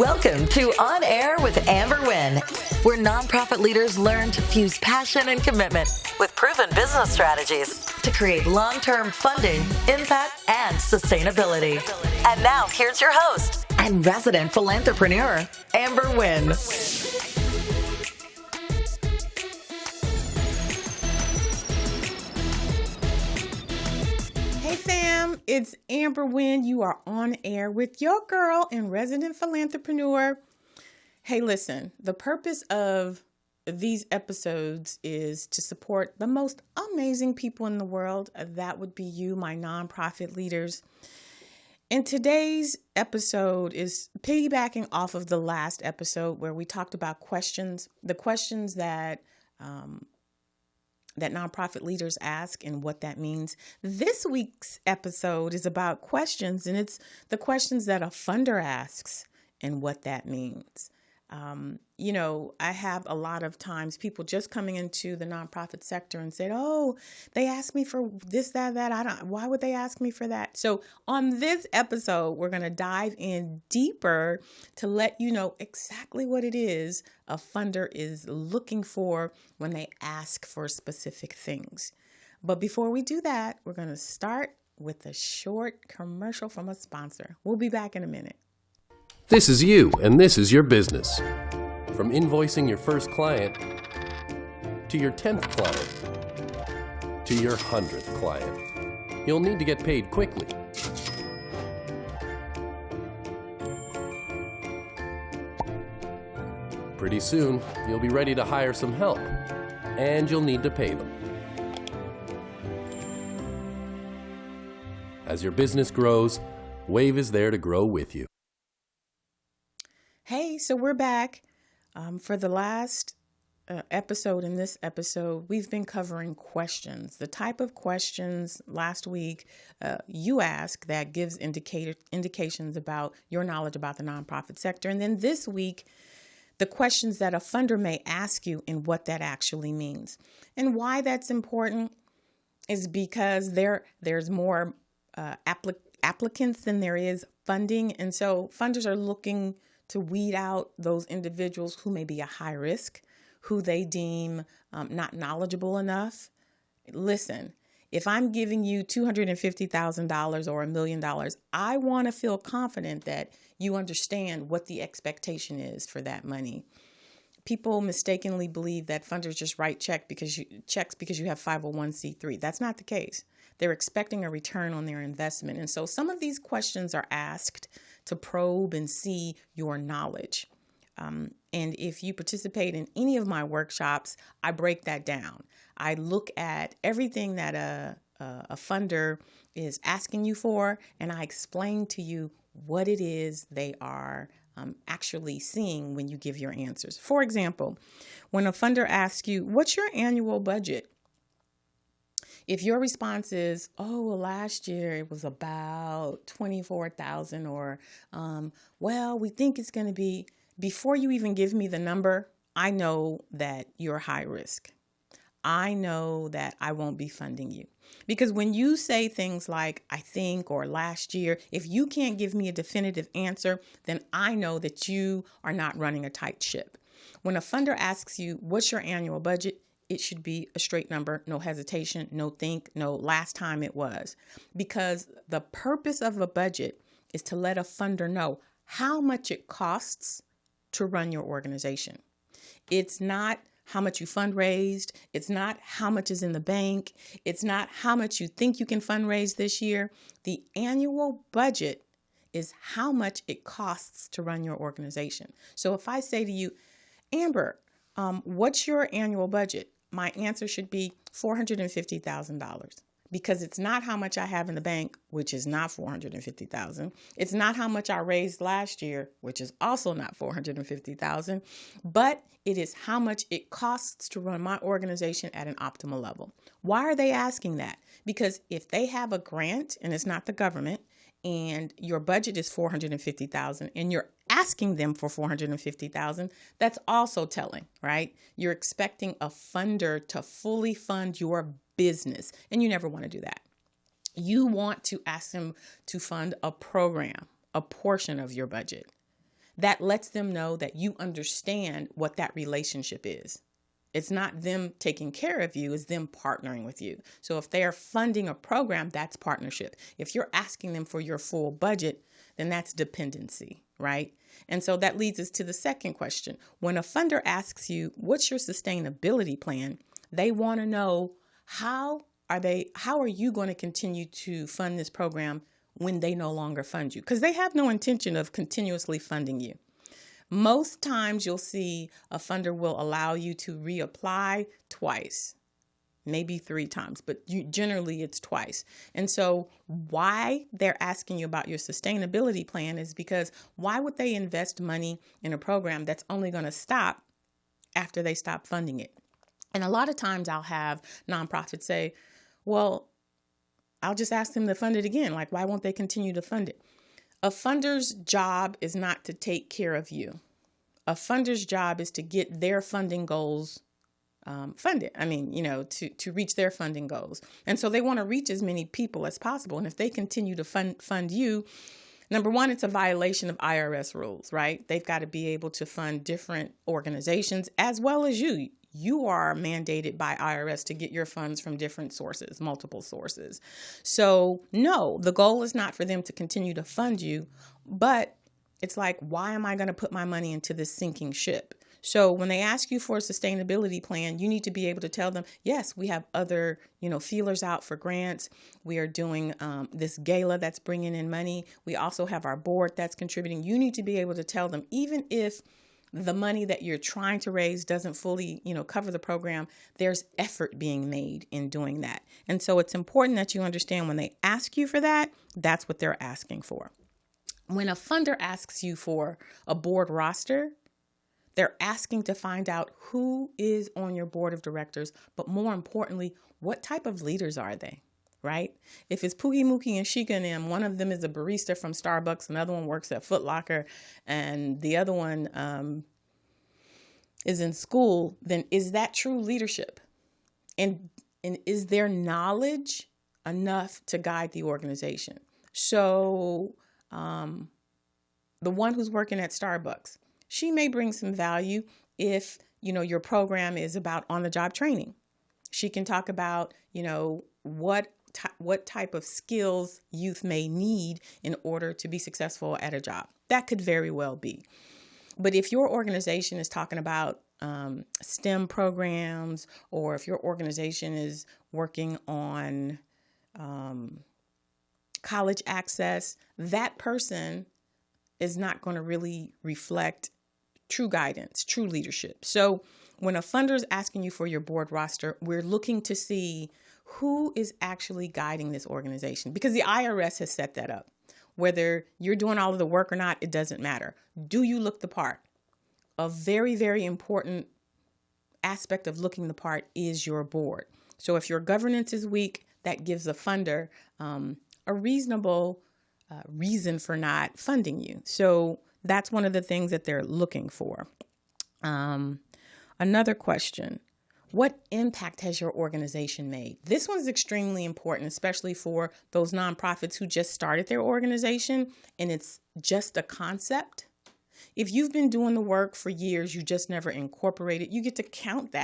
Welcome to On Air with Amber Wynn, where nonprofit leaders learn to fuse passion and commitment with proven business strategies to create long-term funding, impact, and sustainability. And now, here's your host and resident philanthrepreneur, Amber Wynn. Hey fam, it's Amber Wynn. You are on air with your girl and resident philanthrepreneur. Hey, listen, the purpose of these episodes is to support the most amazing people in the world. That would be you, my nonprofit leaders. And today's episode is piggybacking off of the last episode where we talked about questions, the questions that nonprofit leaders ask and what that means. This week's episode is about questions, and it's the questions that a funder asks and what that means. I have a lot of times people just coming into the nonprofit sector and said, "Oh, they asked me for this, that. Why would they ask me for that?" So on this episode, we're going to dive in deeper to let you know exactly what it is a funder is looking for when they ask for specific things. But before we do that, we're going to start with a short commercial from a sponsor. We'll be back in a minute. This is you, and this is your business. From invoicing your first client, to your 10th client, to your 100th client, you'll need to get paid quickly. Pretty soon, you'll be ready to hire some help, and you'll need to pay them. As your business grows, Wave is there to grow with you. Hey, so we're back. For the last episode, in this episode, we've been covering questions. The type of questions last week you ask that gives indications about your knowledge about the nonprofit sector. And then this week, the questions that a funder may ask you and what that actually means. And why that's important is because there's more applicants than there is funding. And so funders are looking to weed out those individuals who may be a high risk, who they deem not knowledgeable enough. Listen, if I'm giving you $250,000 or $1 million, I want to feel confident that you understand what the expectation is for that money. People mistakenly believe that funders just write checks because you have 501c3. That's not the case. They're expecting a return on their investment. And so some of these questions are asked to probe and see your knowledge. And if you participate in any of my workshops, I break that down. I look at everything that a funder is asking you for, and I explain to you what it is they are actually seeing when you give your answers. For example, when a funder asks you, "What's your annual budget?" If your response is, "Oh, well, last year it was about 24,000, or, well, we think it's going to be," before you even give me the number, I know that you're high risk. I know that I won't be funding you. Because when you say things like, "I think," or "last year," if you can't give me a definitive answer, then I know that you are not running a tight ship. When a funder asks you, "What's your annual budget?" it should be a straight number, no hesitation, no think, no last time it was. Because the purpose of a budget is to let a funder know how much it costs to run your organization. It's not how much you fundraised. It's not how much is in the bank. It's not how much you think you can fundraise this year. The annual budget is how much it costs to run your organization. So if I say to you, "Amber, what's your annual budget?" my answer should be $450,000, because it's not how much I have in the bank, which is not $450,000. It's not how much I raised last year, which is also not $450,000, but it is how much it costs to run my organization at an optimal level. Why are they asking that? Because if they have a grant and it's not the government, and your budget is $450,000 and you're asking them for $450,000, that's also telling, right? You're expecting a funder to fully fund your business, and you never want to do that. You want to ask them to fund a program, a portion of your budget. that lets them know that you understand what that relationship is. It's not them taking care of you, it's them partnering with you. So if they are funding a program, that's partnership. If you're asking them for your full budget, then that's dependency, right? And so that leads us to the second question. When a funder asks you, what's your sustainability plan? They want to know how are you going to continue to fund this program when they no longer fund you? Because they have no intention of continuously funding you. Most times you'll see a funder will allow you to reapply twice, maybe 3 times, but generally it's twice. And so why they're asking you about your sustainability plan is because why would they invest money in a program that's only going to stop after they stop funding it? And a lot of times I'll have nonprofits say, well, I'll just ask them to fund it again. Like, why won't they continue to fund it? A funder's job is not to take care of you. A funder's job is to get their funding goals funded. I mean, to reach their funding goals. And so they want to reach as many people as possible. And if they continue to fund you, number one, it's a violation of IRS rules, right? They've got to be able to fund different organizations as well as you. You are mandated by IRS to get your funds from different sources, multiple sources. So no, the goal is not for them to continue to fund you, but it's like, why am I going to put my money into this sinking ship? So when they ask you for a sustainability plan, you need to be able to tell them, yes, we have other, feelers out for grants. We are doing this gala that's bringing in money. We also have our board that's contributing. You need to be able to tell them, even if the money that you're trying to raise doesn't fully, cover the program, there's effort being made in doing that. And so it's important that you understand when they ask you for that, that's what they're asking for. When a funder asks you for a board roster, they're asking to find out who is on your board of directors, but more importantly, what type of leaders are they? Right? If it's Poogie, Mookie, and Sheikah and them, one of them is a barista from Starbucks, another one works at Foot Locker, and the other one is in school, then is that true leadership? And is their knowledge enough to guide the organization? So the one who's working at Starbucks, she may bring some value if, your program is about on-the-job training. She can talk about, what type of skills youth may need in order to be successful at a job. That could very well be. But if your organization is talking about STEM programs, or if your organization is working on college access, that person is not going to really reflect true guidance, true leadership. So when a funder is asking you for your board roster, we're looking to see who is actually guiding this organization, because the IRS has set that up. Whether you're doing all of the work or not, it doesn't matter. Do you look the part? A very, very important aspect of looking the part is your board. So if your governance is weak, that gives a funder a reasonable reason for not funding you. So that's one of the things that they're looking for. Another question. What impact has your organization made? This one's extremely important, especially for those nonprofits who just started their organization and it's just a concept. If you've been doing the work for years, you just never incorporated, you get to count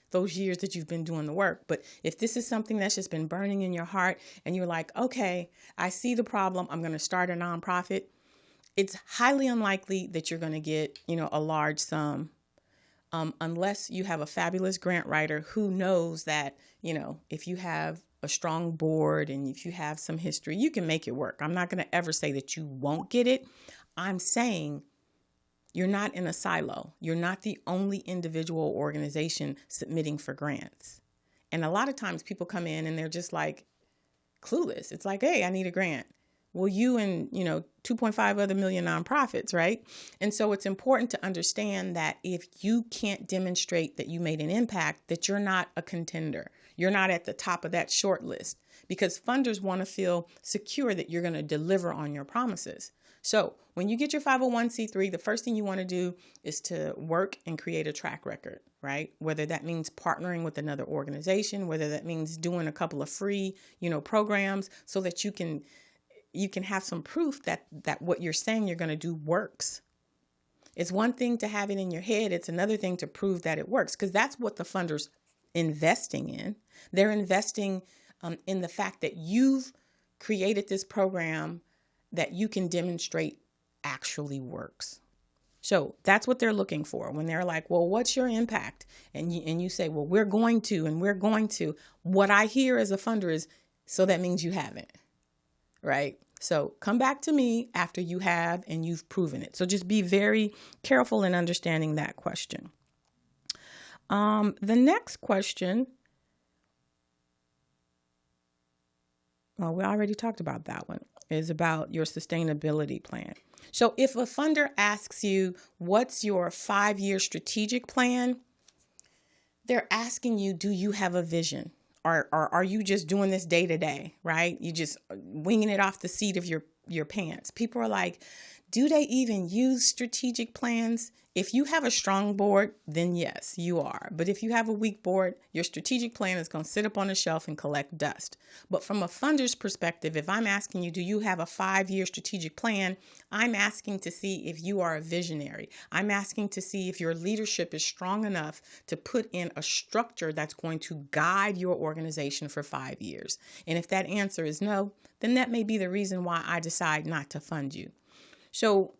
those years that you've been doing the work. But if this is something that's just been burning in your heart and you're like, okay, I see the problem, I'm going to start a nonprofit, it's highly unlikely that you're going to get, a large sum. Unless you have a fabulous grant writer who knows that, if you have a strong board and if you have some history, you can make it work. I'm not going to ever say that you won't get it. I'm saying you're not in a silo. You're not the only individual organization submitting for grants. And a lot of times people come in and they're just like clueless. It's like, hey, I need a grant. Well, you and, 2.5 other million nonprofits, right? And so it's important to understand that if you can't demonstrate that you made an impact, that you're not a contender. You're not at the top of that short list, because funders want to feel secure that you're going to deliver on your promises. So when you get your 501c3, the first thing you want to do is to work and create a track record, right? Whether that means partnering with another organization, whether that means doing a couple of free, programs so that you can have some proof that what you're saying you're going to do works. It's one thing to have it in your head. It's another thing to prove that it works, because that's what the funder's investing in. They're investing in the fact that you've created this program that you can demonstrate actually works. So that's what they're looking for when they're like, well, what's your impact? And you say, well, we're going to. What I hear as a funder is, so that means you haven't, right? So come back to me after you have and you've proven it. So just be very careful in understanding that question. The next question, well, we already talked about that one, is about your sustainability plan. So if a funder asks you, what's your 5-year strategic plan? They're asking you, do you have a vision? Or are you just doing this day to day, right? You just winging it off the seat of your pants. People are like, do they even use strategic plans? If you have a strong board, then yes, you are. But if you have a weak board, your strategic plan is going to sit up on a shelf and collect dust. But from a funder's perspective, if I'm asking you, do you have a 5-year strategic plan? I'm asking to see if you are a visionary. I'm asking to see if your leadership is strong enough to put in a structure that's going to guide your organization for 5 years. And if that answer is no, then that may be the reason why I decide not to fund you. So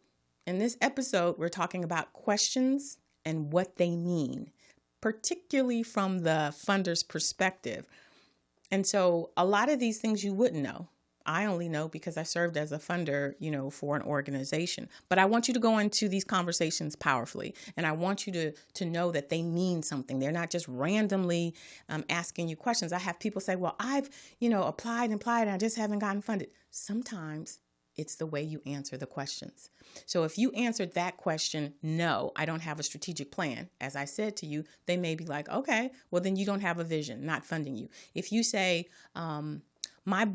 in this episode, we're talking about questions and what they mean, particularly from the funder's perspective. And so a lot of these things you wouldn't know. I only know because I served as a funder, for an organization. But I want you to go into these conversations powerfully. And I want you to know that they mean something. They're not just randomly asking you questions. I have people say, well, I've, applied and I just haven't gotten funded. Sometimes it's the way you answer the questions. So if you answered that question, no, I don't have a strategic plan, as I said to you, they may be like, okay, well, then you don't have a vision, not funding you. If you say, my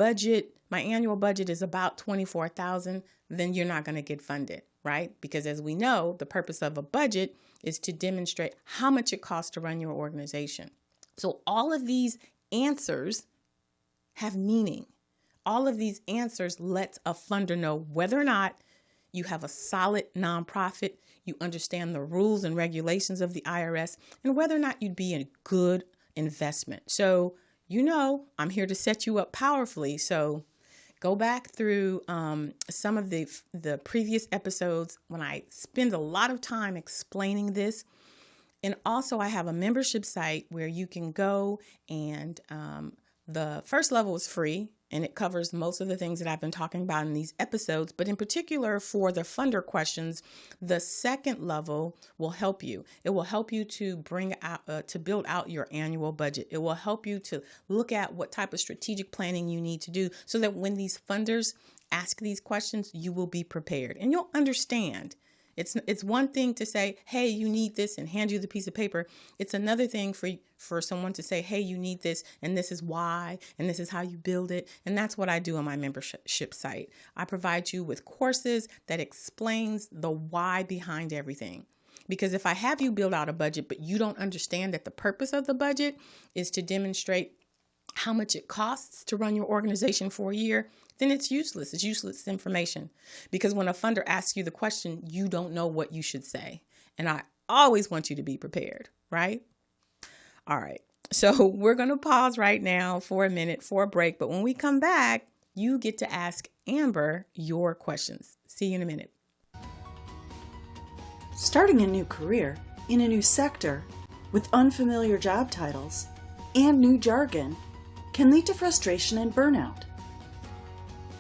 annual budget is about $24,000, then you're not going to get funded, right? Because as we know, the purpose of a budget is to demonstrate how much it costs to run your organization. So all of these answers have meaning. All of these answers let a funder know whether or not you have a solid nonprofit, you understand the rules and regulations of the IRS, and whether or not you'd be a good investment. So, I'm here to set you up powerfully. So go back through some of the previous episodes when I spend a lot of time explaining this. And also I have a membership site where you can go and the first level is free. And it covers most of the things that I've been talking about in these episodes. But in particular, for the funder questions, the second level will help you. It will help you to to build out your annual budget. It will help you to look at what type of strategic planning you need to do so that when these funders ask these questions, you will be prepared and you'll understand. It's one thing to say, hey, you need this, and hand you the piece of paper. It's another thing for someone to say, hey, you need this, and this is why, and this is how you build it. And that's what I do on my membership site. I provide you with courses that explains the why behind everything. Because if I have you build out a budget, but you don't understand that the purpose of the budget is to demonstrate how much it costs to run your organization for a year, then it's useless. It's useless information. Because when a funder asks you the question, you don't know what you should say. And I always want you to be prepared, right? All right. So we're going to pause right now for a minute for a break. But when we come back, you get to ask Amber your questions. See you in a minute. Starting a new career in a new sector with unfamiliar job titles and new jargon can lead to frustration and burnout.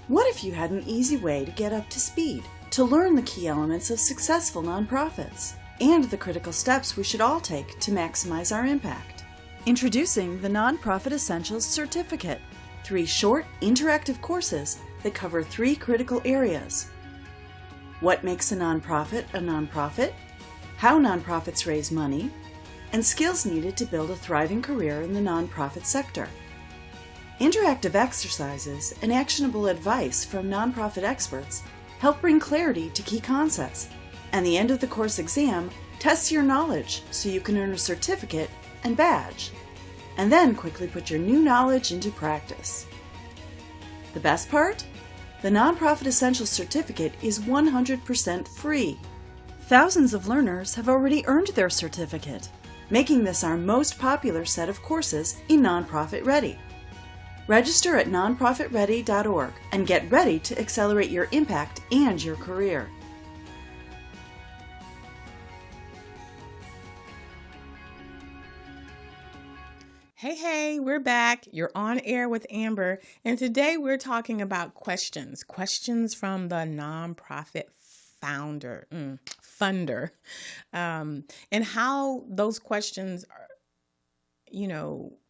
What if you had an easy way to get up to speed, to learn the key elements of successful nonprofits, and the critical steps we should all take to maximize our impact? Introducing the Nonprofit Essentials Certificate, 3 short, interactive courses that cover 3 critical areas. What makes a nonprofit, how nonprofits raise money, and skills needed to build a thriving career in the nonprofit sector. Interactive exercises and actionable advice from nonprofit experts help bring clarity to key concepts, and the end of the course exam tests your knowledge so you can earn a certificate and badge, and then quickly put your new knowledge into practice. The best part? The Nonprofit Essentials Certificate is 100% free. Thousands of learners have already earned their certificate, making this our most popular set of courses in Nonprofit Ready. Register at nonprofitready.org and get ready to accelerate your impact and your career. Hey, we're back. You're on air with Amber, and today we're talking about questions from the nonprofit funder, and how those questions are,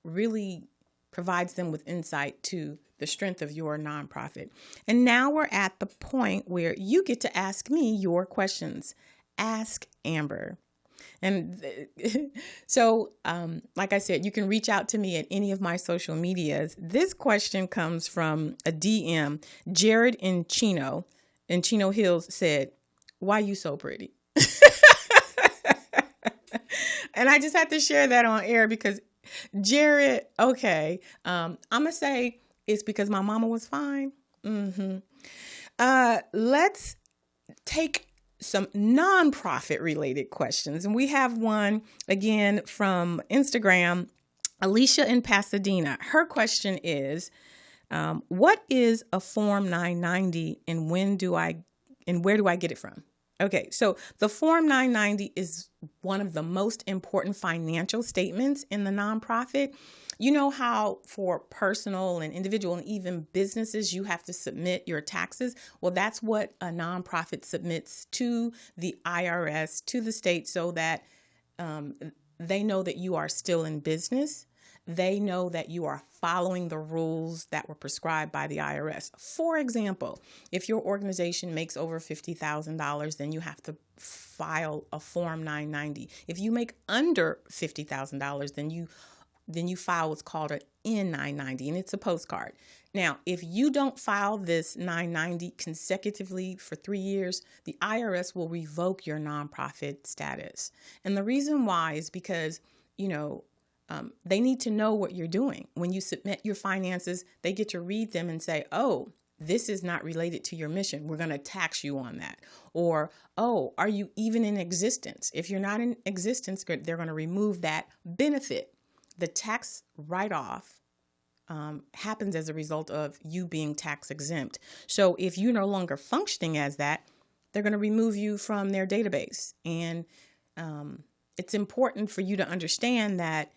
really provides them with insight to the strength of your nonprofit. And now we're at the point where you get to ask me your questions. Ask Amber. And so, like I said, you can reach out to me at any of my social medias. This question comes from a DM. Jared in Chino Hills said, "Why you so pretty?" And I just had to share that on air because Jared, okay, I'm going to say it's because my mama was fine. Let's take some nonprofit related questions. And we have one again from Instagram, Alicia in Pasadena. Her question is, what is a Form 990 and where do I get it from? Okay, so the Form 990 is one of the most important financial statements in the nonprofit. You know how for personal and individual and even businesses, you have to submit your taxes? Well, that's what a nonprofit submits to the IRS, to the state, so that they know that you are still in business. They know that you are following the rules that were prescribed by the IRS. For example, if your organization makes over $50,000, then you have to file a Form 990. If you make under $50,000, then you file what's called an N990, and it's a postcard. Now, if you don't file this 990 consecutively for 3 years, the IRS will revoke your nonprofit status. And the reason why is because, they need to know what you're doing. When you submit your finances, they get to read them and say, oh, this is not related to your mission. We're going to tax you on that. Or, oh, are you even in existence? If you're not in existence, they're going to remove that benefit. The tax write-off happens as a result of you being tax exempt. So if you're no longer functioning as that, they're going to remove you from their database. And it's important for you to understand that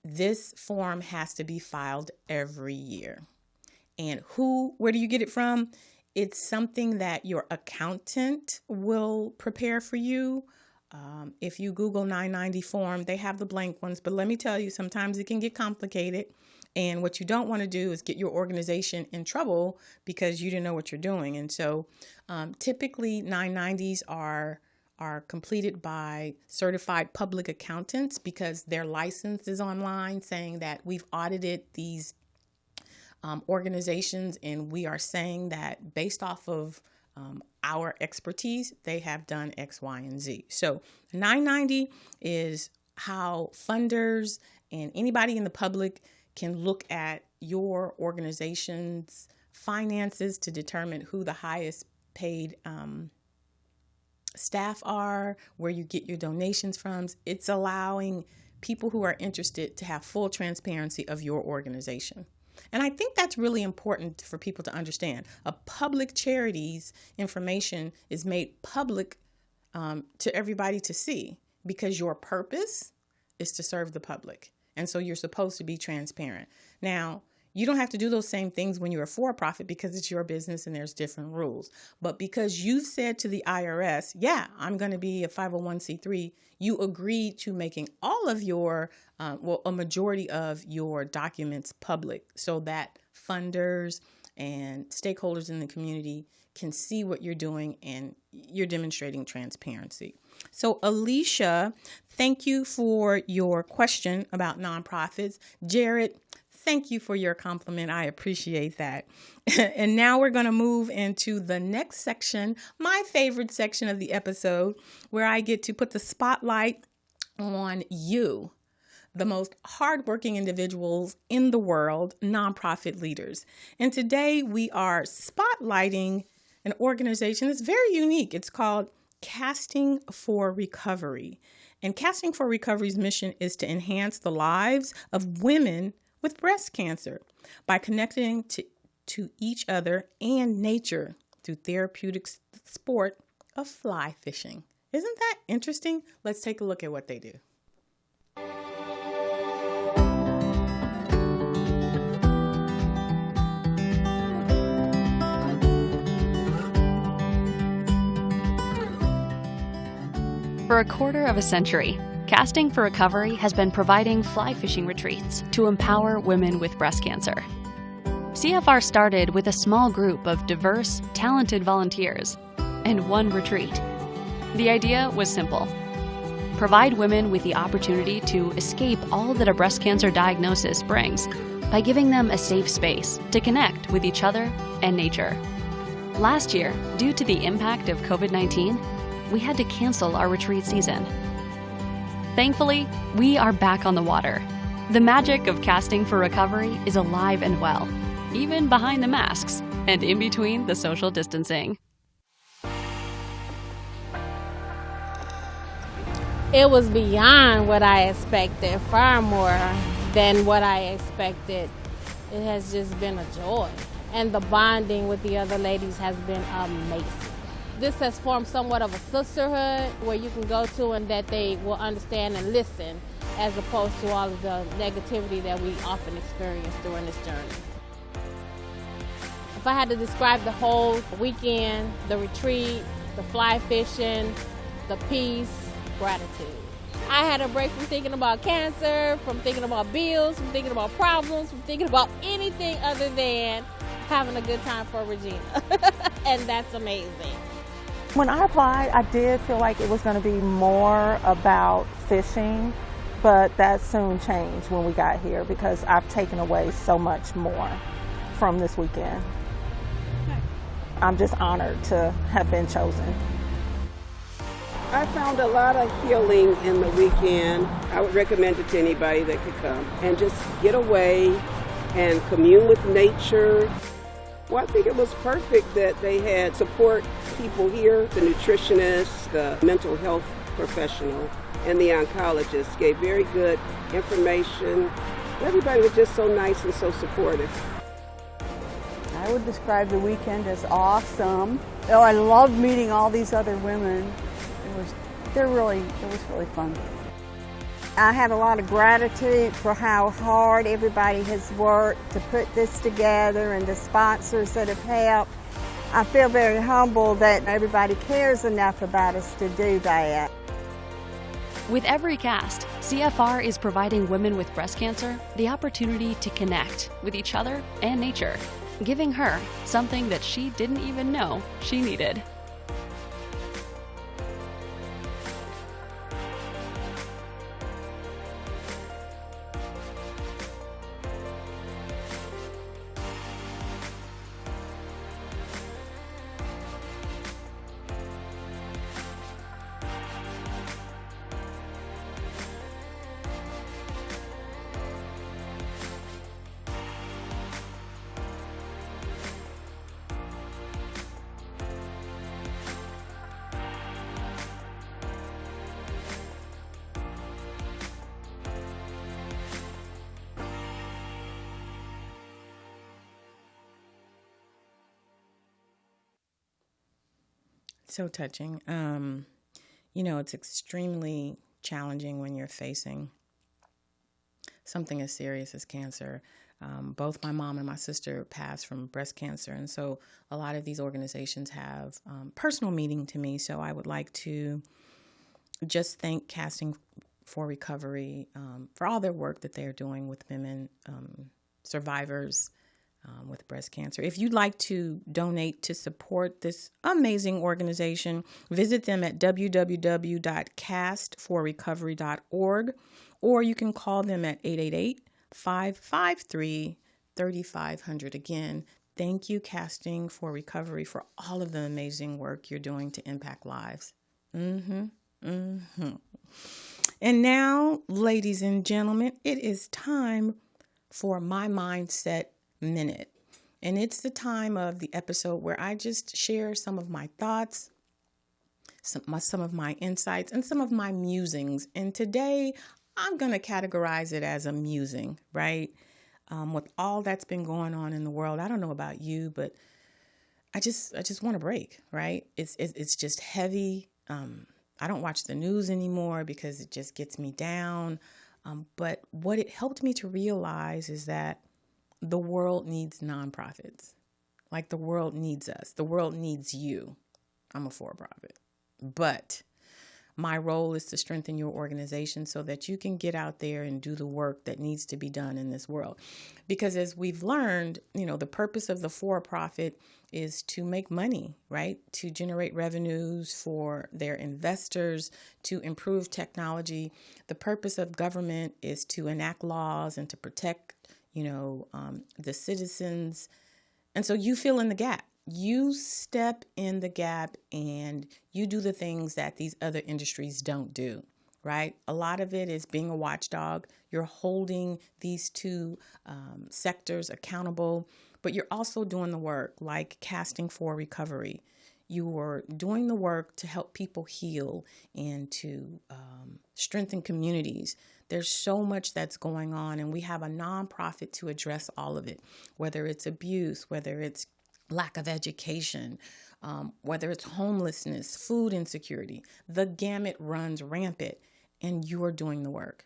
this form has to be filed every year. And where do you get it from? It's something that your accountant will prepare for you. If you Google 990 form, they have the blank ones. But let me tell you, sometimes it can get complicated. And what you don't want to do is get your organization in trouble because you didn't know what you're doing. And so typically 990s are completed by certified public accountants because their license is online saying that we've audited these organizations and we are saying that based off of our expertise, they have done X, Y, and Z. So 990 is how funders and anybody in the public can look at your organization's finances to determine who the highest paid staff are, where you get your donations from. It's allowing people who are interested to have full transparency of your organization. And I think that's really important for people to understand. A public charity's information is made public to everybody to see because your purpose is to serve the public. And so you're supposed to be transparent. Now, you don't have to do those same things when you're a for-profit because it's your business and there's different rules. But because you said to the IRS, yeah, I'm going to be a 501c3, you agreed to making all of your, a majority of your documents public so that funders and stakeholders in the community can see what you're doing and you're demonstrating transparency. So Alicia, thank you for your question about nonprofits. Jared, thank you for your compliment. I appreciate that. And now we're going to move into the next section, my favorite section of the episode, where I get to put the spotlight on you, the most hardworking individuals in the world, nonprofit leaders. And today we are spotlighting an organization that's very unique. It's called Casting for Recovery. And Casting for Recovery's mission is to enhance the lives of women with breast cancer by connecting to each other and nature through therapeutic sport of fly fishing. Isn't that interesting? Let's take a look at what they do. For a quarter of a century, Casting for Recovery has been providing fly fishing retreats to empower women with breast cancer. CFR started with a small group of diverse, talented volunteers and one retreat. The idea was simple: provide women with the opportunity to escape all that a breast cancer diagnosis brings by giving them a safe space to connect with each other and nature. Last year, due to the impact of COVID-19, we had to cancel our retreat season. Thankfully, we are back on the water. The magic of Casting for Recovery is alive and well, even behind the masks and in between the social distancing. It was beyond what I expected, far more than what I expected. It has just been a joy. And the bonding with the other ladies has been amazing. This has formed somewhat of a sisterhood where you can go to and that they will understand and listen, as opposed to all of the negativity that we often experience during this journey. If I had to describe the whole weekend, the retreat, the fly fishing, the peace, gratitude. I had a break from thinking about cancer, from thinking about bills, from thinking about problems, from thinking about anything other than having a good time for Regina. And that's amazing. When I applied, I did feel like it was going to be more about fishing, but that soon changed when we got here because I've taken away so much more from this weekend. I'm just honored to have been chosen. I found a lot of healing in the weekend. I would recommend it to anybody that could come and just get away and commune with nature. Well, I think it was perfect that they had support people here. The nutritionist, the mental health professional, and the oncologist gave very good information. Everybody was just so nice and so supportive. I would describe the weekend as awesome. Oh, I loved meeting all these other women. It was really fun. I have a lot of gratitude for how hard everybody has worked to put this together and the sponsors that have helped. I feel very humbled that everybody cares enough about us to do that. With every cast, CFR is providing women with breast cancer the opportunity to connect with each other and nature, giving her something that she didn't even know she needed. So touching. It's extremely challenging when you're facing something as serious as cancer. Both my mom and my sister passed from breast cancer, and so a lot of these organizations have personal meaning to me. So I would like to just thank Casting for Recovery for all their work that they're doing with women survivors with breast cancer. If you'd like to donate to support this amazing organization, visit them at www.castforrecovery.org, or you can call them at 888-553-3500. Again, thank you, Casting for Recovery, for all of the amazing work you're doing to impact lives. And now, ladies and gentlemen, it is time for my Mindset Minute. And it's the time of the episode where I just share some of my thoughts, some of my insights and some of my musings. And today I'm going to categorize it as a musing, right? With all that's been going on in the world, I don't know about you, but I just want a break, right? It's just heavy. I don't watch the news anymore because it just gets me down. But what it helped me to realize is that the world needs nonprofits. Like the world needs us. The world needs you. I'm a for-profit. But my role is to strengthen your organization so that you can get out there and do the work that needs to be done in this world. Because as we've learned, the purpose of the for-profit is to make money, right? To generate revenues for their investors, to improve technology. The purpose of government is to enact laws and to protect, the citizens. And so you fill in the gap. You step in the gap and you do the things that these other industries don't do, right? A lot of it is being a watchdog. You're holding these two sectors accountable, but you're also doing the work like casting for recovery. You are doing the work to help people heal and to strengthen communities. There's so much that's going on, and we have a nonprofit to address all of it, whether it's abuse, whether it's lack of education, whether it's homelessness, food insecurity. The gamut runs rampant, and you are doing the work.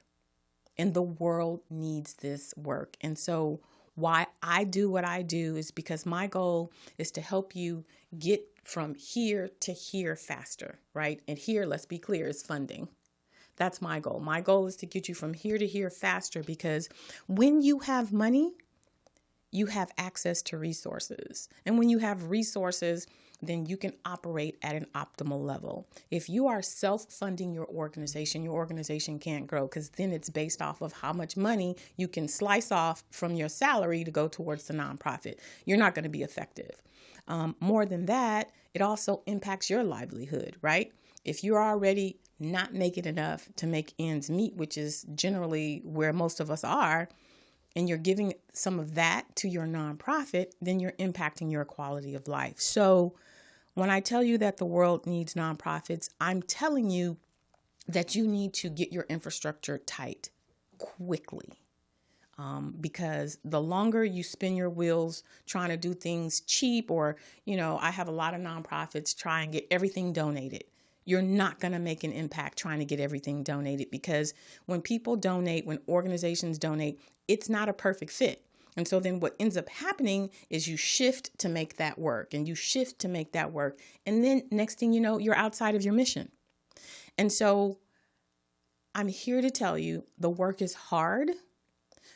And the world needs this work. And so why I do what I do is because my goal is to help you get from here to here faster, right? And here, let's be clear, is funding. That's my goal. My goal is to get you from here to here faster, because when you have money, you have access to resources. And when you have resources, then you can operate at an optimal level. If you are self-funding your organization can't grow, because then it's based off of how much money you can slice off from your salary to go towards the nonprofit. You're not going to be effective. More than that, it also impacts your livelihood, right? If you're already not making enough to make ends meet, which is generally where most of us are, and you're giving some of that to your nonprofit, then you're impacting your quality of life. So when I tell you that the world needs nonprofits, I'm telling you that you need to get your infrastructure tight quickly. Because the longer you spin your wheels trying to do things cheap, or, I have a lot of nonprofits try and get everything donated. You're not going to make an impact trying to get everything donated, because when people donate, when organizations donate, it's not a perfect fit. And so then what ends up happening is you shift to make that work, and you shift to make that work. And then next thing you know, you're outside of your mission. And so I'm here to tell you the work is hard,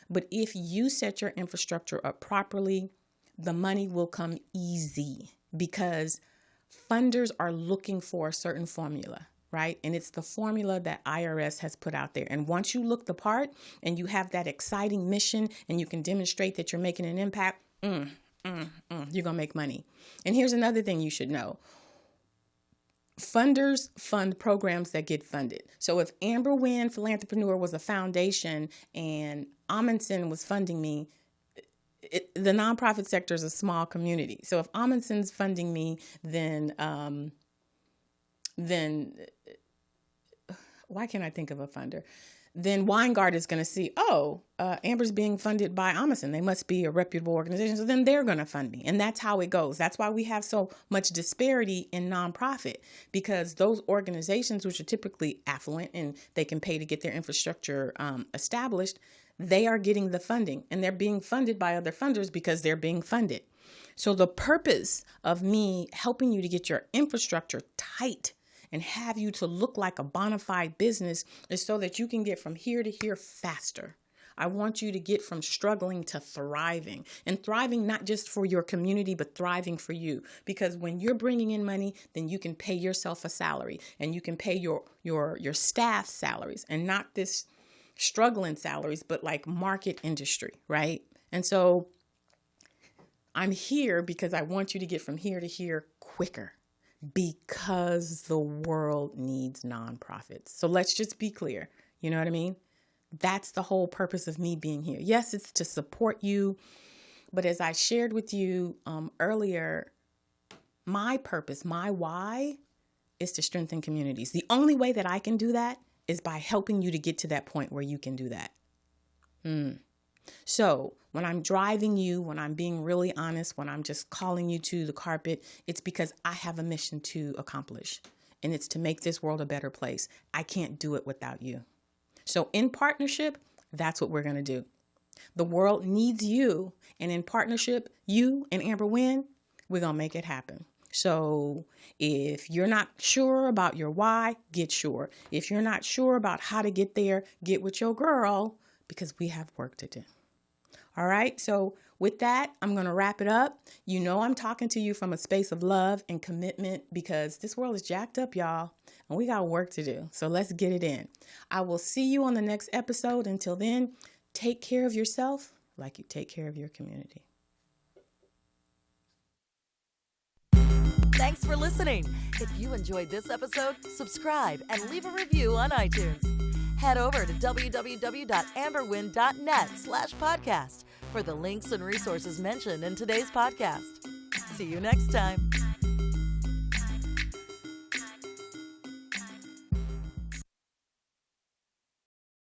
but if you set your infrastructure up properly, the money will come easy, because funders are looking for a certain formula, right? And it's the formula that IRS has put out there. And once you look the part and you have that exciting mission and you can demonstrate that you're making an impact, you're going to make money. And here's another thing you should know. Funders fund programs that get funded. So if Amber Wynn Philanthrepreneur was a foundation and Amundsen was funding me, the nonprofit sector is a small community. So if Amundsen's funding me, then why can't I think of a funder? Then Weingart is going to see, Amber's being funded by Amundsen. They must be a reputable organization. So then they're going to fund me. And that's how it goes. That's why we have so much disparity in nonprofit, because those organizations, which are typically affluent and they can pay to get their infrastructure established, they are getting the funding, and they're being funded by other funders because they're being funded. So the purpose of me helping you to get your infrastructure tight and have you to look like a bona fide business is so that you can get from here to here faster. I want you to get from struggling to thriving, and thriving not just for your community, but thriving for you. Because when you're bringing in money, then you can pay yourself a salary, and you can pay your staff salaries, and not this struggling salaries, but like market industry, right? And so I'm here because I want you to get from here to here quicker, because the world needs nonprofits. So let's just be clear. You know what I mean? That's the whole purpose of me being here. Yes, it's to support you. But as I shared with you earlier, my purpose, my why is to strengthen communities. The only way that I can do that is by helping you to get to that point where you can do that. So when I'm driving you, when I'm being really honest, when I'm just calling you to the carpet, it's because I have a mission to accomplish, and it's to make this world a better place. I can't do it without you. So in partnership, that's what we're going to do. The world needs you, and in partnership, you and Amber Wynn, we're going to make it happen. So if you're not sure about your why, get sure. If you're not sure about how to get there, get with your girl, because we have work to do. All right. So with that, I'm going to wrap it up. You know, I'm talking to you from a space of love and commitment because this world is jacked up, y'all, and we got work to do. So let's get it in. I will see you on the next episode. Until then, take care of yourself like you take care of your community. Thanks for listening. If you enjoyed this episode, subscribe and leave a review on iTunes. Head over to www.amberwynn.net/podcast for the links and resources mentioned in today's podcast. See you next time.